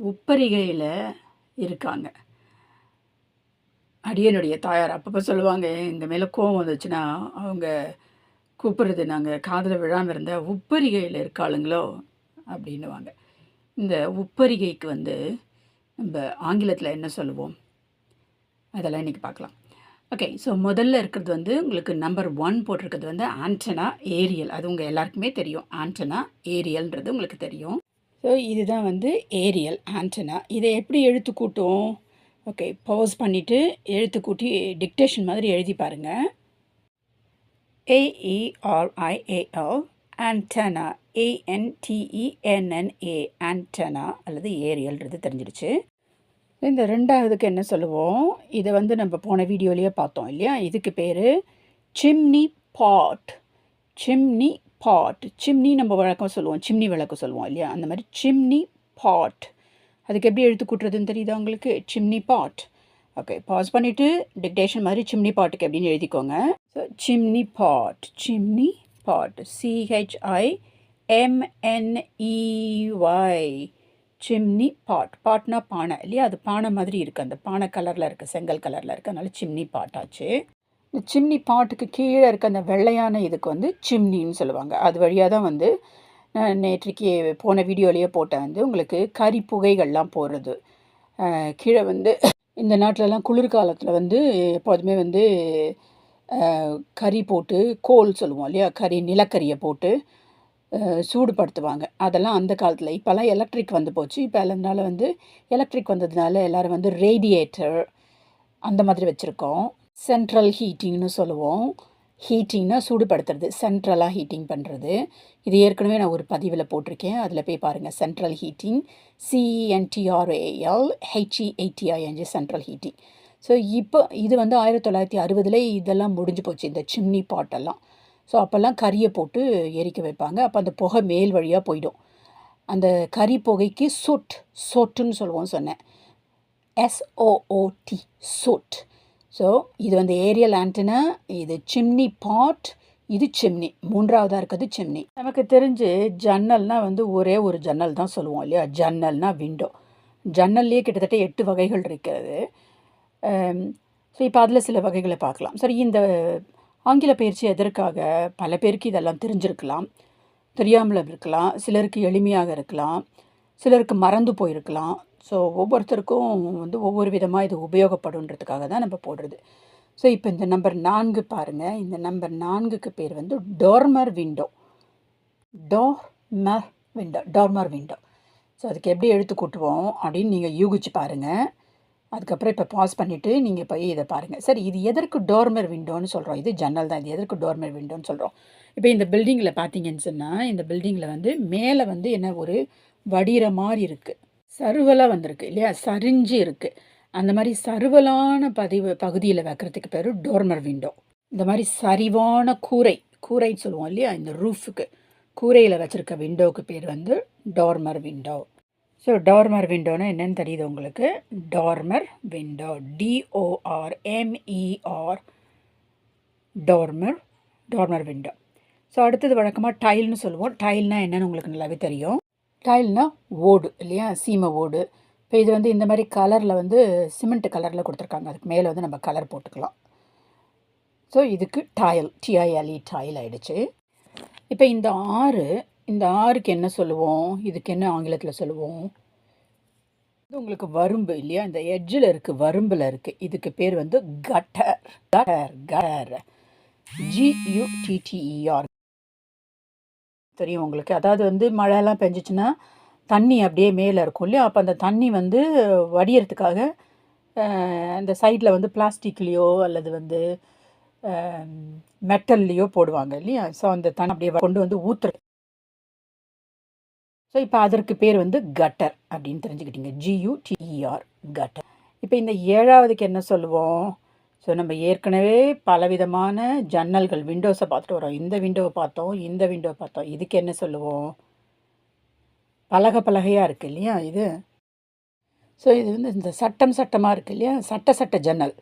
உப்பரிகையில் இருக்காங்க. அடியனுடைய தாயார் அப்பப்போ சொல்லுவாங்க, எங்கள் மேலே கோவம் வந்துச்சுன்னா அவங்க கூப்பிட்றது நாங்கள் காதில் விழாமல் இருந்தால் உப்பரிகையில் இருக்காளுங்களோ அப்படின்னுவாங்க. இந்த உப்பரிகைக்கு நம்ம ஆங்கிலத்தில் என்ன சொல்லுவோம், அதெல்லாம் இன்றைக்கி பார்க்கலாம். ஓகே, ஸோ முதல்ல இருக்கிறது உங்களுக்கு நம்பர் 1 போட்டிருக்கிறது ஆண்டனா ஏரியல். அது உங்கள் எல்லாருக்குமே தெரியும். ஆண்டனா ஏரியல்ன்றது உங்களுக்கு தெரியும். ஸோ இதுதான் ஏரியல் ஆண்டனா. இதை எப்படி எழுத்து கூட்டும்? ஓகே, பாஸ் பண்ணிவிட்டு எழுத்து கூட்டி டிக்டேஷன் மாதிரி எழுதி பாருங்கள். AERIAL ஆண்டனா, ANTENNA ஆண்டனா அல்லது ஏரியல்ன்றது தெரிஞ்சிடுச்சு. இந்த ரெண்டாவதுக்கு என்ன சொல்லுவோம்? இதை நம்ம போன வீடியோலேயே பார்த்தோம் இல்லையா? இதுக்கு பேர் சிம்னி பாட். சிம்னி பாட். சிம்னி நம்ம வழக்கம் சொல்லுவோம், சிம்னி விளக்கு சொல்லுவோம் இல்லையா? அந்த மாதிரி சிம்னி பாட். அதுக்கு எப்படி எழுத்து கூட்டுறதுன்னு தெரியுதா உங்களுக்கு? சிம்னி பாட். ஓகே, பாஸ் பண்ணிவிட்டு டிக்டேஷன் மாதிரி சிம்னி பாட்டுக்கு எப்படின்னு எழுதிக்கோங்க. ஸோ சிம்னி பாட், சிம்னி பாட், CHIMNEY, சிம்னி பாட். பாட்னா பானை இல்லையா? அது பானை மாதிரி இருக்குது, அந்த பானை கலரில் இருக்குது, செங்கல் கலரில் இருக்குது, அதனால சிம்னி பாட் ஆச்சு. இந்த சிம்னி பாட்டுக்கு கீழே இருக்க அந்த வெள்ளையான இதுக்கு சிம்னின்னு சொல்லுவாங்க. அது வழியாக தான் நேற்றைக்கு போன வீடியோலேயே போட்டேன் உங்களுக்கு கறி புகைகள்லாம் போடுறது. கீழே இந்த நாட்டிலலாம் குளிர்காலத்தில் எப்போதுமே கறி போட்டு கோல் சொல்லுவோம் இல்லையா? நிலக்கரியை போட்டு சூடுபடுத்துவாங்க. அதெல்லாம் அந்த காலத்தில். இப்போல்லாம் எலக்ட்ரிக் போச்சு. இப்போ அதனால் எலக்ட்ரிக் வந்ததுனால எல்லோரும் ரேடியேட்டர் அந்த மாதிரி வச்சுருக்கோம். சென்ட்ரல் ஹீட்டிங்னு சொல்லுவோம். ஹீட்டிங்னா சூடுபடுத்துறது, சென்ட்ரலாக ஹீட்டிங் பண்ணுறது. இது ஏற்கனவே நான் ஒரு பதிவில் போட்டிருக்கேன், அதில் போய் பாருங்கள். Central heating, CENTRALHEATING, central heating. So இப்போ இது 1960 இதெல்லாம் முடிஞ்சு போச்சு, இந்த சிம்னி பாட்டெல்லாம். ஸோ அப்போல்லாம் கறியை போட்டு எரிக்க வைப்பாங்க. அப்போ அந்த புகை மேல் வழியாக போயிடும். அந்த கறி புகைக்கு சொட்டுன்னு சொல்லுவோம் சொன்னேன். SOOT, சொட். ஸோ இது ஏரியல் ஆண்டனா, இது சிம்னி பாட், இது சிம்னி. மூன்றாவதாக இருக்கிறது சிம்னி. நமக்கு தெரிஞ்சு ஜன்னல்னால் ஒரே ஒரு ஜன்னல் தான் சொல்லுவோம் இல்லையா? ஜன்னல்னா விண்டோ. ஜன்னல்லையே கிட்டத்தட்ட 8 வகைகள் இருக்கிறது. ஸோ இப்போ அதில் சில வகைகளை பார்க்கலாம். சரி, இந்த ஆங்கில பயிற்சி எதற்காக? பல பேருக்கு இதெல்லாம் தெரிஞ்சிருக்கலாம், தெரியாமல் இருக்கலாம், சிலருக்கு எளிமையாக இருக்கலாம், சிலருக்கு மறந்து போயிருக்கலாம். ஸோ ஒவ்வொருத்தருக்கும் ஒவ்வொரு விதமாக இது உபயோகப்படுன்றதுக்காக தான் நம்ம போடுறது. ஸோ இப்போ இந்த நம்பர் 4 பாருங்கள். இந்த நம்பர் 4க்கு பேர் டோர்மர் விண்டோ. டோர்மர் விண்டோ. ஸோ அதுக்கு எப்படி எழுத்து கூட்டுவோம் அப்படின்னு நீங்கள் யூகிச்சு பாருங்கள். அதுக்கப்புறம் இப்போ பாஸ் பண்ணிவிட்டு நீங்கள் போய் இதை பாருங்கள். சரி, இது எதற்கு டோர்மர் விண்டோன்னு சொல்கிறோம்? இது ஜன்னல் தான். இது எதற்கு டோர்மர் விண்டோன்னு சொல்கிறோம்? இப்போ இந்த பில்டிங்கில் பார்த்தீங்கன்னு சொன்னால், இந்த பில்டிங்கில் மேலே என்ன ஒரு வடிகிற மாதிரி இருக்குது, சருவலாக வந்திருக்கு இல்லையா? சரிஞ்சு இருக்குது. அந்த மாதிரி சருவலான பகுதியில் வைக்கிறதுக்கு பேர் டோர்மர் விண்டோ. இந்த மாதிரி சரிவான கூரைன்னு சொல்லுவோம் இல்லையா? இந்த ரூஃபுக்கு கூரையில் வச்சுருக்க விண்டோவுக்கு பேர் டோர்மர் விண்டோ. ஸோ டோர்மர் விண்டோன்னா என்னென்னு தெரியுது உங்களுக்கு? டோர்மர் விண்டோ, DORMER, டோர்மர் விண்டோ. ஸோ அடுத்தது வழக்கமாக டைல்னு சொல்லுவோம். டைல்னால் என்னென்னு உங்களுக்கு நல்லாவே தெரியும். டைல்னால் ஓடு இல்லையா? சீமை ஓடு. இப்போ இது இந்த மாதிரி கலரில் சிமெண்ட் கலரில் கொடுத்துருக்காங்க. அதுக்கு மேலே நம்ம கலர் போட்டுக்கலாம். ஸோ இதுக்கு TILE டைல் ஆகிடுச்சு. இப்போ இந்த ஆறுக்கு என்ன சொல்லுவோம்? இதுக்கு என்ன ஆங்கிலத்தில் சொல்லுவோம்? இது உங்களுக்கு வரும்பு இல்லையா? இந்த எட்ஜில் இருக்குது, வரும்பில் இருக்குது. இதுக்கு பேர் கட்டர். GUTTER. தெரியும் உங்களுக்கு? அதாவது மழையெல்லாம் பெஞ்சிச்சுன்னா தண்ணி அப்படியே மேலே இருக்கும் இல்லையா? அப்போ அந்த தண்ணி வடிகிறதுக்காக அந்த சைடில் பிளாஸ்டிக்லேயோ அல்லது மெட்டல்லையோ போடுவாங்க இல்லையா? ஸோ அந்த தண்ணி அப்படியே கொண்டு ஊற்றுறது. ஸோ இப்போ அதற்கு பேர் கட்டர் அப்படின்னு தெரிஞ்சுக்கிட்டீங்க. GUTER, cutter. இப்போ இந்த 7வதுக்கு என்ன சொல்லுவோம்? ஸோ நம்ம ஏற்கனவே பலவிதமான ஜன்னல்கள், விண்டோஸை பார்த்துட்டு வரோம். இந்த விண்டோவை பார்த்தோம், இந்த விண்டோவை பார்த்தோம். இதுக்கு என்ன சொல்லுவோம்? பலகையாக இருக்குது இல்லையா இது? ஸோ இது இந்த சட்டமாக இருக்குது இல்லையா? சட்ட ஜன்னல்.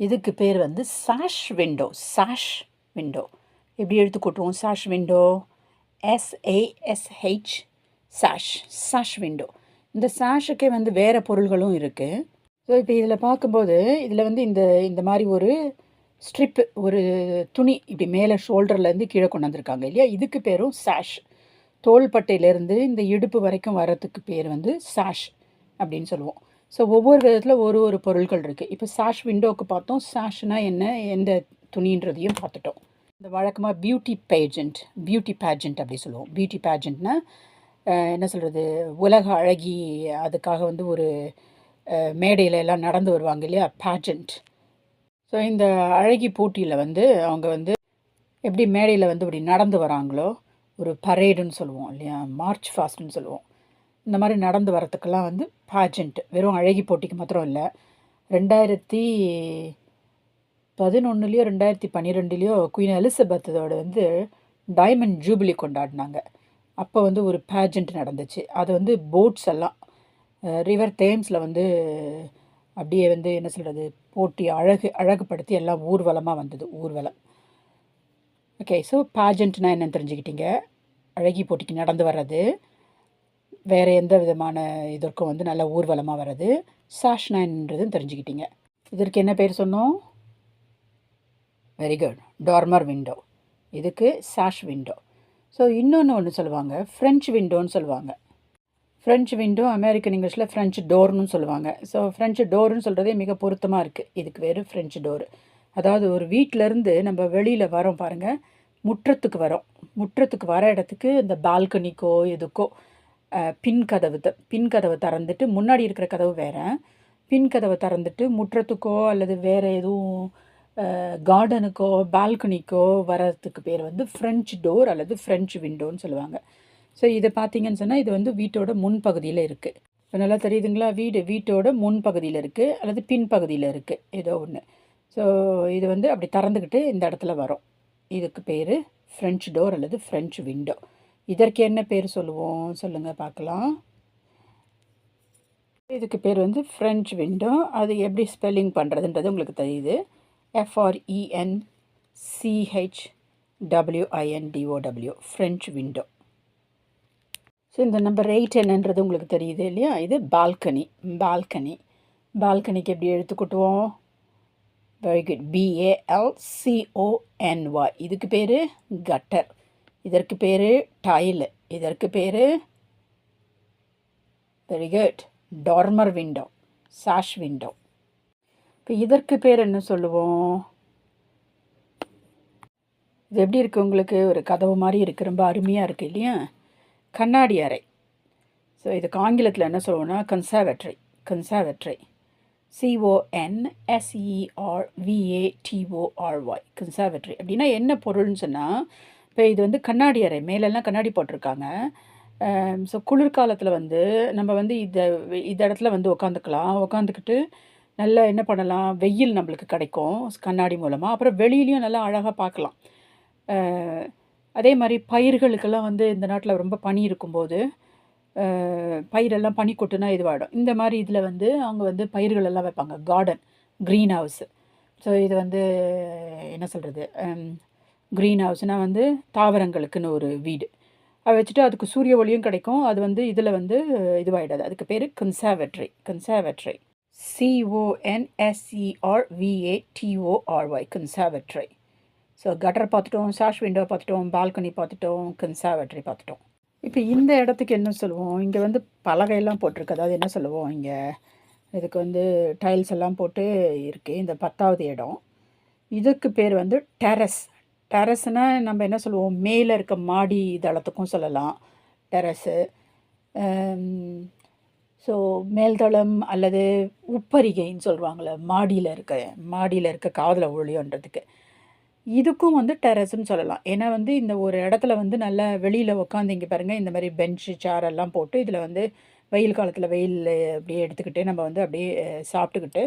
இதுக்கு பேர் சாஷ் விண்டோ. எப்படி எழுத்து கூட்டுவோம்? சாஷ் விண்டோ, SASH, சாஷ் விண்டோ. இந்த சாஷுக்கே வந்து வேறு பொருள்களும் இருக்குது. ஸோ இப்போ இதில் பார்க்கும்போது இதில் வந்து இந்த இந்த மாதிரி ஒரு ஸ்ட்ரிப்பு, ஒரு துணி இப்படி மேலே ஷோல்டர்லேருந்து கீழே கொண்டு வந்திருக்காங்க இல்லையா, இதுக்கு பேரும் சாஷ். தோள்பட்டையிலேருந்து இந்த இடுப்பு வரைக்கும் வரத்துக்கு பேர் வந்து சாஷ் அப்படின்னு சொல்லுவோம். ஸோ ஒவ்வொரு விதத்தில் ஒரு ஒரு பொருட்கள் இருக்குது. இப்போ சாஷ் விண்டோவுக்கு பார்த்தோம். சாஷ்னா என்ன, எந்த துணின்றதையும் பார்த்துட்டோம். இந்த வழக்கமாக பியூட்டி பேஜெண்ட் அப்படி சொல்லுவோம். பியூட்டி பேஜெண்ட்னா என்ன சொல்கிறது, உலக அழகி, அதுக்காக வந்து ஒரு மேடையில் எல்லாம் நடந்து வருவாங்க இல்லையா, பேஜெண்ட். ஸோ இந்த அழகி போட்டியில் வந்து அவங்க வந்து எப்படி மேடையில் வந்து இப்படி நடந்து வராங்களோ, ஒரு பரேடுன்னு சொல்லுவோம் இல்லையா, மார்ச் ஃபாஸ்ட்னு சொல்லுவோம். இந்த மாதிரி நடந்து வரத்துக்கெல்லாம் வந்து பேஜெண்ட். வெறும் அழகி போட்டிக்கு மாத்திரம் இல்லை. 2011 2012 குயின் எலிசபெத்தோட வந்து டைமண்ட் ஜூபிலி கொண்டாடினாங்க. அப்போ வந்து ஒரு பேஜெண்ட் நடந்துச்சு. அது வந்து போட்ஸ் எல்லாம் ரிவர் தேம்ஸில் வந்து அப்படியே வந்து என்ன சொல்கிறது, போட்டி அழகுபடுத்தி எல்லாம் ஊர்வலமாக வந்தது, ஊர்வலம். ஓகே, ஸோ பேஜெண்ட்னா என்னன்னு தெரிஞ்சுக்கிட்டீங்க. அழகி போட்டிக்கு நடந்து வர்றது, வேறு எந்த விதமான இதற்கும் வந்து நல்ல ஊர்வலமாக வர்றது. சாஷ்னான்றதும் தெரிஞ்சுக்கிட்டீங்க. இதற்கு என்ன பேர் சொன்னோம்? Very good, dormer window. இதுக்கு சாஷ் விண்டோ. ஸோ இன்னொன்று சொல்லுவாங்க, ஃப்ரெஞ்ச் விண்டோன்னு சொல்லுவாங்க. ஃப்ரெஞ்ச் விண்டோ அமெரிக்கன் இங்கிலீஷில் ஃப்ரெஞ்ச் டோர்னு சொல்லுவாங்க. ஸோ ஃப்ரெஞ்ச் டோர்னு சொல்கிறதே மிக பொருத்தமாக இருக்குது. இதுக்கு பேர் ஃப்ரெஞ்ச் டோர். அதாவது ஒரு வீட்டிலேருந்து நம்ம வெளியில் வரோம் பாருங்கள், முற்றத்துக்கு வரோம். முற்றத்துக்கு வர இடத்துக்கு இந்த பால்கனிக்கோ எதுக்கோ பின்கதவை திறந்துட்டு, முன்னாடி இருக்கிற கதவு வேறு, பின்கதவை திறந்துட்டு முற்றத்துக்கோ அல்லது வேறு எதுவும் கார்டனுக்கோ பால்கனிக்கோ வரத்துக்கு பேர் வந்து ஃப்ரெஞ்ச் டோர் அல்லது ஃப்ரெஞ்ச் விண்டோன்னு சொல்லுவாங்க. ஸோ இதை பார்த்தீங்கன்னு சொன்னால் இது வந்து வீட்டோட முன்பகுதியில் இருக்குது. இப்போ நல்லா தெரியுதுங்களா, வீட்டோட முன்பகுதியில் இருக்குது அல்லது பின்பகுதியில் இருக்குது, ஏதோ ஒன்று. ஸோ இது வந்து அப்படி திறந்துக்கிட்டு இந்த இடத்துல வரும். இதுக்கு பேர் ஃப்ரெஞ்ச் டோர் அல்லது ஃப்ரெஞ்ச் விண்டோ. இதற்கு என்ன பேர் சொல்லுவோம் சொல்லுங்கள் பார்க்கலாம். இதுக்கு பேர் வந்து ஃப்ரெஞ்ச் விண்டோ. அது எப்படி ஸ்பெல்லிங் பண்ணுறதுன்றது உங்களுக்கு தெரியுது. FRENCHWINDOW, French window. ஸோ இந்த நம்பர் 8 என்னன்றது உங்களுக்கு தெரியுது இல்லையா, இது பால்கனி. பால்கனிக்கு எப்படி எழுத்துக்கூட்டுவோம்? Very good, BALCONY. இதுக்கு பேர் கட்டர். இதற்கு பேர் டைல். இதற்கு பேர் very good, dormer window, சாஷ் window. இப்போ இதற்கு பேர் என்ன சொல்லுவோம்? இது எப்படி இருக்குது உங்களுக்கு? ஒரு கதவு மாதிரி இருக்குது, ரொம்ப அருமையாக இருக்குது இல்லையா, கண்ணாடி அறை. ஸோ இதுக்கு ஆங்கிலத்தில் என்ன சொல்லுவோம்னா கன்சர்வேட்டரி. CONSERVATORY, conservatory. அப்படின்னா என்ன பொருள்னு சொன்னால், இப்போ இது வந்து கண்ணாடி அறை, மேலெல்லாம் கண்ணாடி போட்டிருக்காங்க. ஸோ குளிர்காலத்தில் வந்து நம்ம வந்து இந்த இடத்துல வந்து உட்காந்துக்கிட்டு நல்லா என்ன பண்ணலாம், வெயில் நம்மளுக்கு கிடைக்கும் கண்ணாடி மூலமாக. அப்புறம் வெளியிலையும் நல்லா அழகாக பார்க்கலாம். அதே மாதிரி பயிர்களுக்கெல்லாம் வந்து இந்த நாட்டில் ரொம்ப பனி இருக்கும்போது பயிரெல்லாம் பனி கொட்டுனா இதுவாகிடும். இந்த மாதிரி இதில் வந்து அவங்க வந்து பயிர்கள் எல்லாம் வைப்பாங்க, கார்டன், க்ரீன் ஹவுஸ். ஸோ இது வந்து என்ன சொல்கிறது, க்ரீன் ஹவுஸ்னால் வந்து தாவரங்களுக்குன்னு ஒரு வீடு. அதை வச்சுட்டு அதுக்கு சூரிய ஒளியும் கிடைக்கும். அது வந்து இதில் வந்து இதுவாகிடாது. அதுக்கு பேர் conservatory. CONSERVATORY, conservatory. So cutter பார்த்துட்டோம், சாஷ் விண்டோ பார்த்துட்டோம், பால்கனி பார்த்துட்டோம், கன்சர்வேட்டரி பார்த்துட்டோம். இப்போ இந்த இடத்துக்கு என்ன சொல்லுவோம்? இங்கே வந்து பலகையெல்லாம் போட்டிருக்கு. அதாவது என்ன சொல்லுவோம், இங்கே இதுக்கு வந்து டைல்ஸ் எல்லாம் போட்டு இருக்குது. இந்த 10வது இடம். இதுக்கு பேர் வந்து டெரஸ்னால் நம்ம என்ன சொல்லுவோம், மேலே இருக்க மாடி தளத்துக்கும் சொல்லலாம் டெரஸு. ஸோ மேல்தளம் அல்லது உப்பரிகைன்னு சொல்லுவாங்களே, மாடியில் இருக்க காதல ஒளியோன்றதுக்கு, இதுக்கும் வந்து டெரஸ்ன்னு சொல்லலாம். ஏன்னா வந்து இந்த ஒரு இடத்துல வந்து நல்லா வெளியில் உட்காந்து இங்கே பாருங்கள், இந்த மாதிரி பெஞ்சு சேர் எல்லாம் போட்டு இதில் வந்து வெயில் காலத்தில் வெயில் அப்படியே எடுத்துக்கிட்டு நம்ம வந்து அப்படியே சாப்பிட்டுக்கிட்டு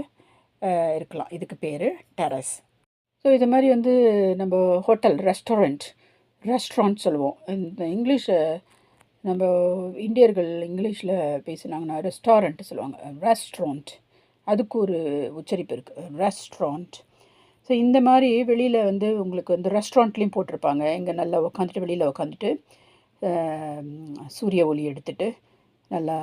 இருக்கலாம். இதுக்கு பேர் டெரஸ். ஸோ இது மாதிரி வந்து நம்ம ஹோட்டல், ரெஸ்டாரண்ட் சொல்லுவோம். இந்த இங்கிலீஷை நம்ம இந்தியர்கள் இங்கிலீஷில் பேசினாங்கன்னா ரெஸ்டாரண்ட் சொல்லுவாங்க. ரெஸ்டாரண்ட், அதுக்கு ஒரு உச்சரிப்பு இருக்குது, ரெஸ்டாரண்ட். ஸோ இந்த மாதிரி வெளியில் வந்து உங்களுக்கு வந்து ரெஸ்டாரண்ட்லேயும் போட்டிருப்பாங்க. இங்கே நல்லா உட்காந்துட்டு வெளியில் உட்காந்துட்டு சூரிய ஒளி எடுத்துகிட்டு நல்லா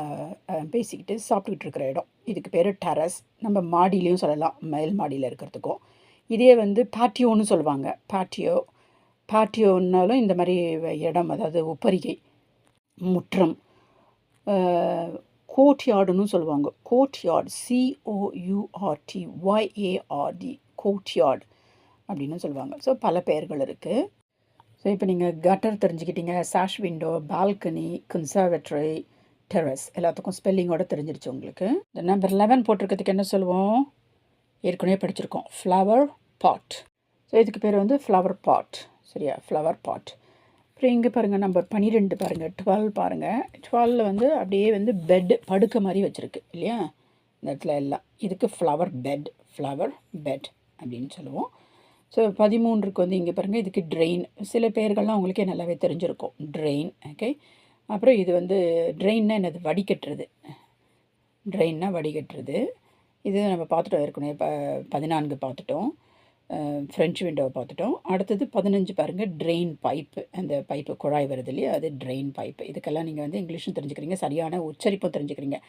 பேசிக்கிட்டு சாப்பிட்டுக்கிட்டு இருக்கிற இடம். இதுக்கு பேர் டெரஸ். நம்ம மாடியிலையும் சொல்லலாம், மேல் மாடியில் இருக்கிறதுக்கும். இதே வந்து பேட்டியோன்னு சொல்லுவாங்க. பேட்டியோன்னாலும் இந்த மாதிரி இடம், அதாவது உப்பரிகை, முற்றம். கோர்ட்யார்டுன்னு சொல்லுவாங்க. கோர்ட்யார்டு, COURTYARD, கோர்ட்யார்டு அப்படின்னு சொல்லுவாங்க. ஸோ பல பெயர்கள் இருக்குது. ஸோ இப்போ நீங்கள் கட்டர் தெரிஞ்சுக்கிட்டீங்க, sash window, balcony, conservatory, terrace, எல்லாத்துக்கும் ஸ்பெல்லிங்கோடு தெரிஞ்சிருச்சு உங்களுக்கு. இந்த நம்பர் 11 போட்டிருக்கிறதுக்கு என்ன சொல்லுவோம்? ஏற்கனவே படிச்சிருக்கோம், ஃப்ளவர் பாட். ஸோ இதுக்கு பேர் வந்து ஃப்ளவர் பாட். சரியா, ஃப்ளவர் பாட். அப்புறம் இங்கே பாருங்கள், நம்பர் 12 பாருங்கள், 12 பாருங்கள். 12 வந்து அப்படியே வந்து பெட், படுக்க மாதிரி வச்சுருக்கு இல்லையா இந்த இடத்துல எல்லாம். இதுக்கு ஃப்ளவர் பெட் அப்படின்னு சொல்லுவோம். ஸோ 13க்கு வந்து இங்கே பாருங்கள், இதுக்கு ட்ரெயின். சில பேர்கள்லாம் உங்களுக்கே நல்லாவே தெரிஞ்சிருக்கும், ட்ரெயின். ஓகே. அப்புறம் இது வந்து ட்ரெயின்னா என்னது? வடிகட்டுறது. ட்ரெயின்னா வடிகட்டுறது. இது நம்ம பார்த்துட்டோம் ஏற்கனவே. 14 பார்த்துட்டோம், ஃப்ரெஞ்சு விண்டோவை பார்த்துட்டோம். அடுத்தது 15 பாருங்கள், ட்ரெயின் பைப்பு. அந்த பைப்பு குழாய் வருது இல்லையா, அது ட்ரெயின் பைப்பு. இதுக்கெல்லாம் நீங்கள் வந்து இங்கிலீஷும் தெரிஞ்சுக்கிறீங்க, சரியான உச்சரிப்பும் தெரிஞ்சுக்கிறீங்க.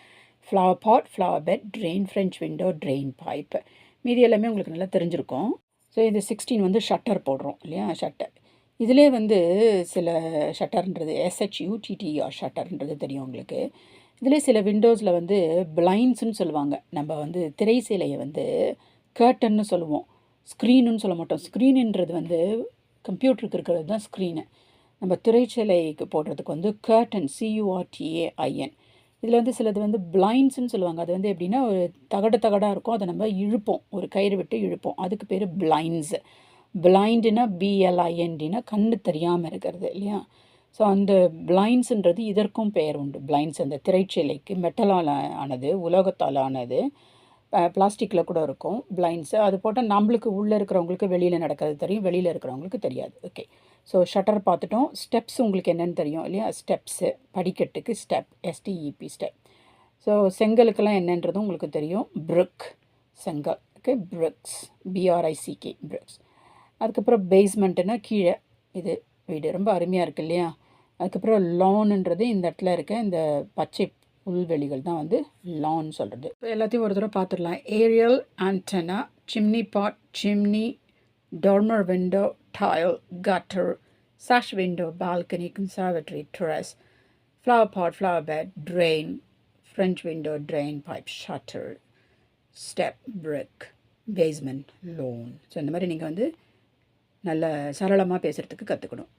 Flower pot, flower bed, drain, French window, drain pipe. மீதி எல்லாமே உங்களுக்கு நல்லா தெரிஞ்சிருக்கும். ஸோ இது 16 வந்து ஷட்டர் போடுறோம் இல்லையா, ஷட்டர். இதிலே வந்து சில ஷட்டர்ன்றது SHUTTER ஷட்டர்ன்றது தெரியும் உங்களுக்கு. இதிலே சில விண்டோஸில் வந்து பிளைண்ட்ஸ்ன்னு சொல்லுவாங்க. நம்ம வந்து திரை சேலையை வந்து கர்டன்னு சொல்லுவோம், ஸ்க்ரீனுன்னு சொல்ல மாட்டோம். ஸ்க்ரீனுன்றது வந்து கம்ப்யூட்டருக்கு இருக்கிறது தான் ஸ்க்ரீனு. நம்ம திரைச்சேலைக்கு போடுறதுக்கு வந்து கர்டன், CURTAIN. இதில் வந்து சிலது வந்து பிளைண்ட்ஸ்ன்னு சொல்லுவாங்க. அது வந்து எப்படின்னா ஒரு தகடாக இருக்கும், அதை நம்ம இழுப்போம், ஒரு கயிறு விட்டு இழுப்போம். அதுக்கு பேர் பிளைண்ட்ஸு. பிளைண்டுனா BLINDனா கண்ணு தெரியாமல் இருக்கிறது இல்லையா. ஸோ அந்த பிளைண்ட்ஸுன்றது இதற்கும் பெயர் உண்டு. பிளைண்ட்ஸ் அந்த திரைச்சேலைக்கு மெட்டலால் ஆனது, உலோகத்தால் ஆனது, பிளாஸ்டிக்கில் கூட இருக்கும் பிளைண்ட்ஸு. அது போட்டால் நம்மளுக்கு உள்ளே இருக்கிறவங்களுக்கு வெளியில் நடக்கிறது தெரியும், வெளியில் இருக்கிறவங்களுக்கு தெரியாது. ஓகே. ஸோ ஷட்டர் பார்த்துட்டோம். ஸ்டெப்ஸ் உங்களுக்கு என்னென்னு தெரியும் இல்லையா, ஸ்டெப்ஸு. படிக்கட்டுக்கு ஸ்டெப், STEP ஸ்டெப். ஸோ செங்கலுக்கெல்லாம் என்னன்றதும் உங்களுக்கு தெரியும், பிரிக், செங்கல். Okay, bricks, BRICK, bricks. அதுக்கப்புறம் பேஸ்மெண்ட்டுன்னா கீழே, இது வீடு ரொம்ப அருமையாக இருக்குது இல்லையா. அதுக்கப்புறம் லான்ன்றது இந்த இடத்துல இருக்க இந்த பச்சை புல்வெளிகள் தான் வந்து லான் சொல்கிறது. இப்போ எல்லாத்தையும் ஒரு தடவை பார்த்துடலாம். ஏரியல் ஆண்டனா, சிம்னி பாட், chimney, dormer window, tile, gutter, sash window, balcony, conservatory, terrace, flower pot, flower bed, drain, French window, drain pipe, shutter, step, brick, basement, lawn. So இந்த மாதிரி நீங்கள் வந்து நல்ல சரளமாக பேசுகிறதுக்கு கற்றுக்கணும்.